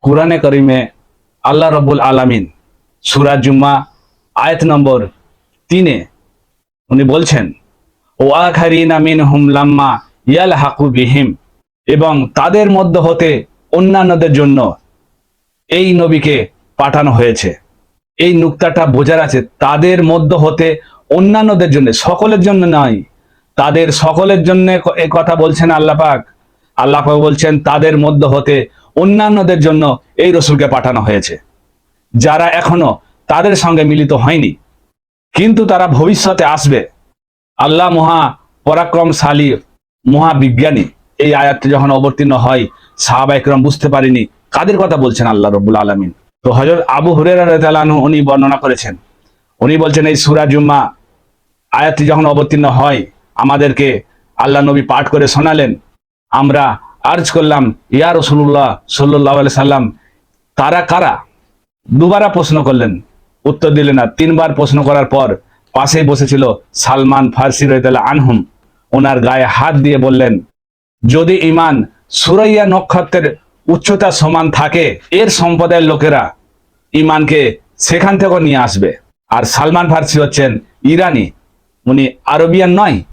কুরআনে কারিমে আল্লাহ রব্বুল আলামিন সূরা জুম্মা আয়াত নম্বর 3 উনি বলছেন, ও আখারিনা মিনহুম লাম্মা ইয়ালহাকু বিহিম, এবং তাদের মধ্য হতে অন্যান্যদের জন্য এই নবীকে পাঠানো হয়েছে। এই নুক্তাটা বোঝার আছে, তাদের মধ্য হতে অন্যান্যদের জন্য, সকলের জন্য নয়। তাদের সকলের জন্য এই কথা বলছেন আল্লাহ পাক। আল্লাহ পাক বলছেন তাদের মধ্য হতে অন্যান্যদের জন্য এই রসুলকে পাঠানো হয়েছে, যারা এখনো তাদের সঙ্গে মিলিত হয়নি, কিন্তু তারা ভবিষ্যতে আসবে। আল্লাহ মহা পরাক্রমশালী, মহাবিজ্ঞানী। এই আয়াতটি যখন অবতীর্ণ হয়, সাহাবা একরাম বুঝতে পারেনি কাদের কথা বলছেন আল্লাহ রব্বুল আলামিন। তো হযরত আবু হুরায়রা রাদিয়াল্লাহু আনহু উনি বর্ণনা করেছেন, উনি বলছেন এই সূরা জুম্মা আয়াতটি যখন অবতীর্ণ হয়, আমাদেরকে আল্লাহ নবী পাঠ করে শোনালেন। আমরা আরজ করলাম, ইয়া রাসূলুল্লাহ সাল্লাল্লাহু আলাইহি সাল্লাম, তারা কারা? দুবারা প্রশ্ন করলেন, উত্তর দিলেন না। তিনবার প্রশ্ন করার পর পাশেই বসেছিল সালমান ফারসি রাদিয়াল্লাহু আনহুম, ওনার গায়ে হাত দিয়ে বললেন, যদি ঈমান সুরাইয়া নক্ষত্রের উচ্চতা সমান থাকে, এর সম্প্রদায়ের লোকেরা ঈমানকে সেখান থেকে নিয়ে আসবে। আর সালমান ফারসি হচ্ছেন ইরানি, উনি আরবিয়ান নয়।